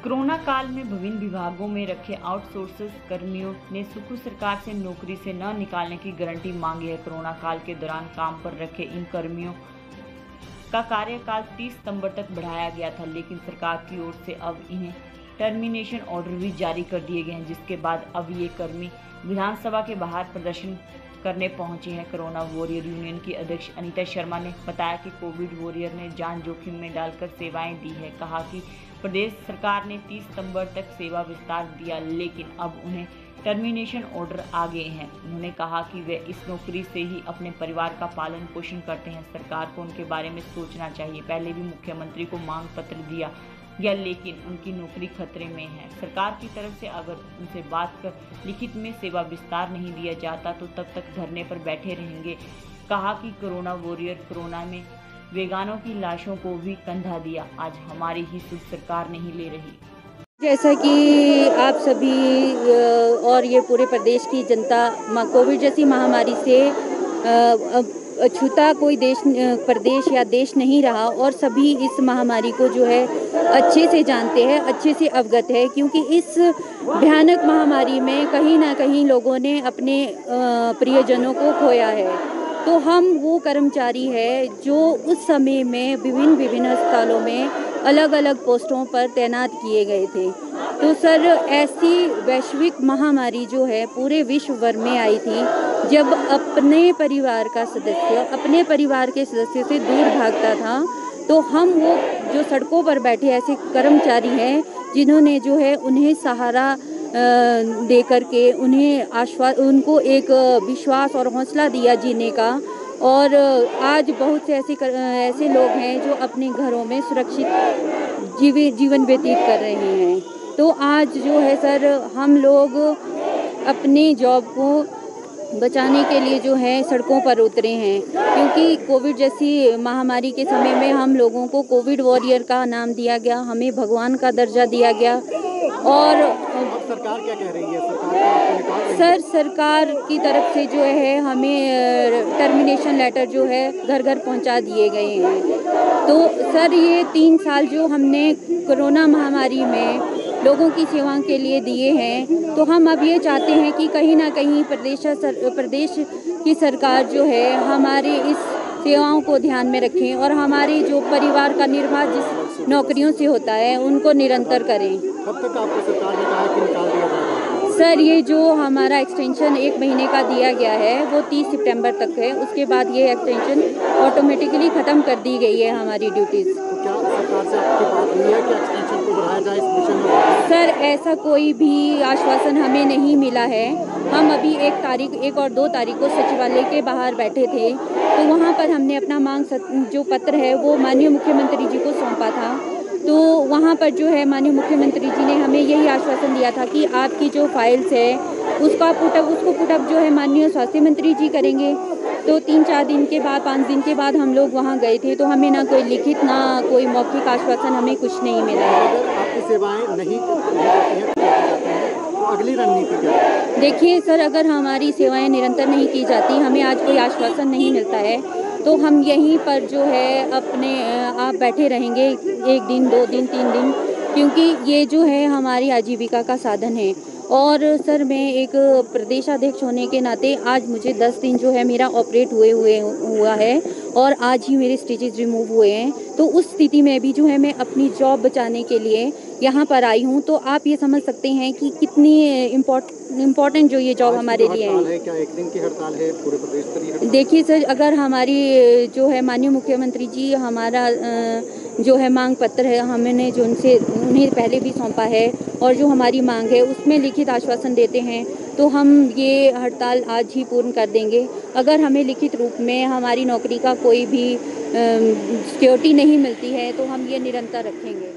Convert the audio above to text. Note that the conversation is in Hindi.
कोरोना काल में विभिन्न विभागों में रखे आउटसोर्स कर्मियों ने सुखू सरकार से नौकरी से न निकालने की गारंटी मांगी है। कोरोना काल के दौरान काम पर रखे इन कर्मियों का कार्यकाल 30 सितंबर तक बढ़ाया गया था, लेकिन सरकार की ओर से अब इन्हें टर्मिनेशन ऑर्डर भी जारी कर दिए गए हैं, जिसके बाद अब ये कर्मी विधानसभा के बाहर प्रदर्शन करने पहुंचे हैं। कोरोना वॉरियर यूनियन की अध्यक्ष अनीता शर्मा ने बताया कि कोविड वॉरियर ने जान जोखिम में डालकर सेवाएं दी है। कहा कि प्रदेश सरकार ने 30 सितंबर तक सेवा विस्तार दिया, लेकिन अब उन्हें टर्मिनेशन ऑर्डर आ गए हैं। उन्होंने कहा कि वे इस नौकरी से ही अपने परिवार का पालन पोषण करते हैं। सरकार को उनके बारे में सोचना चाहिए। पहले भी मुख्यमंत्री को मांग पत्र दिया गया, लेकिन उनकी नौकरी खतरे में है। सरकार की तरफ से अगर उनसे बात कर लिखित में सेवा विस्तार नहीं दिया जाता तो तब तक धरने पर बैठे रहेंगे। कहा कि कोरोना वॉरियर कोरोना में बेगानों की लाशों को भी कंधा दिया। आज हमारी ही सुध सरकार नहीं ले रही। जैसा कि आप सभी और ये पूरे प्रदेश की जनता कोविड जैसी महामारी से अछूता कोई प्रदेश या देश नहीं रहा और सभी इस महामारी को जो है अच्छे से जानते हैं, अच्छे से अवगत है, क्योंकि इस भयानक महामारी में कहीं ना कहीं लोगों ने अपने प्रियजनों को खोया है। तो हम वो कर्मचारी है जो उस समय में विभिन्न अस्पतालों में अलग अलग पोस्टों पर तैनात किए गए थे। तो सर, ऐसी वैश्विक महामारी जो है पूरे विश्व भर में आई थी, जब अपने परिवार के सदस्य से दूर भागता था, तो हम वो जो सड़कों पर बैठे ऐसे कर्मचारी हैं जिन्होंने जो है उन्हें सहारा दे करके उनको एक विश्वास और हौसला दिया जीने का। और आज बहुत से ऐसे लोग हैं जो अपने घरों में सुरक्षित जीवन व्यतीत कर रहे हैं। तो आज जो है सर, हम लोग अपनी जॉब को बचाने के लिए जो है सड़कों पर उतरे हैं, क्योंकि कोविड जैसी महामारी के समय में हम लोगों को कोविड वॉरियर का नाम दिया गया, हमें भगवान का दर्जा दिया गया। और सरकार क्या कह रही है? सर, सरकार की तरफ से जो है हमें टर्मिनेशन लेटर जो है घर घर पहुंचा दिए गए हैं। तो सर, ये 3 साल जो हमने कोरोना महामारी में लोगों की सेवा के लिए दिए हैं, तो हम अब ये चाहते हैं कि कहीं ना कहीं प्रदेश की सरकार जो है हमारे इस सेवाओं को ध्यान में रखें और हमारे जो परिवार का निर्वाह जिस नौकरियों से होता है उनको निरंतर करें। कब तक आपको सरकार ने कहा कि निकाल दिया जाएगा? सर, ये जो हमारा एक्सटेंशन 1 महीने का दिया गया है वो 30 सितंबर तक है। उसके बाद ये एक्सटेंशन ऑटोमेटिकली ख़त्म कर दी गई है हमारी ड्यूटीज़। तो क्या सरकार से आपकी बात हुई है कि एक्सटेंशन को बढ़ाया जाए इस विषय में? सर, ऐसा कोई भी आश्वासन हमें नहीं मिला है। हम अभी 1 और 2 तारीख को सचिवालय के बाहर बैठे थे, तो वहाँ पर हमने अपना मांग जो पत्र है वो माननीय मुख्यमंत्री जी को सौंपा था। तो वहाँ पर जो है माननीय मुख्यमंत्री जी ने हमें यही आश्वासन दिया था कि आपकी जो फाइल्स है उसको पुटअप जो है माननीय स्वास्थ्य मंत्री जी करेंगे। तो 3-4 दिन के बाद 5 दिन के बाद हम लोग वहाँ गए थे, तो हमें ना कोई लिखित ना कोई मौखिक आश्वासन हमें कुछ नहीं मिला है। अगर आपकी सेवाएं नहीं तो अगली रणनीति क्या है? देखिए सर, अगर हमारी सेवाएं निरंतर नहीं की जाती, हमें आज कोई आश्वासन नहीं मिलता है, तो हम यहीं पर जो है आप बैठे रहेंगे 1 दिन, 2 दिन, 3 दिन, क्योंकि ये जो है हमारी आजीविका का साधन है। और सर, मैं एक प्रदेशाध्यक्ष होने के नाते आज मुझे 10 दिन जो है मेरा ऑपरेट हुआ है और आज ही मेरे स्टिचेस रिमूव हुए हैं। तो उस स्थिति में भी जो है मैं अपनी जॉब बचाने के लिए यहाँ पर आई हूँ। तो आप ये समझ सकते हैं कि कितनी इम्पोर्टेंट जो ये जॉब हमारे लिए है। क्या 1 दिन की हड़ताल है? पूरे प्रदेश पर? देखिए सर, अगर हमारी जो है माननीय मुख्यमंत्री जी हमारा जो है मांग पत्र है हमने जो उन्हें पहले भी सौंपा है और जो हमारी मांग है उसमें लिखित आश्वासन देते हैं, तो हम ये हड़ताल आज ही पूर्ण कर देंगे। अगर हमें लिखित रूप में हमारी नौकरी का कोई भी सिक्योरिटी नहीं मिलती है तो हम ये निरंतर रखेंगे।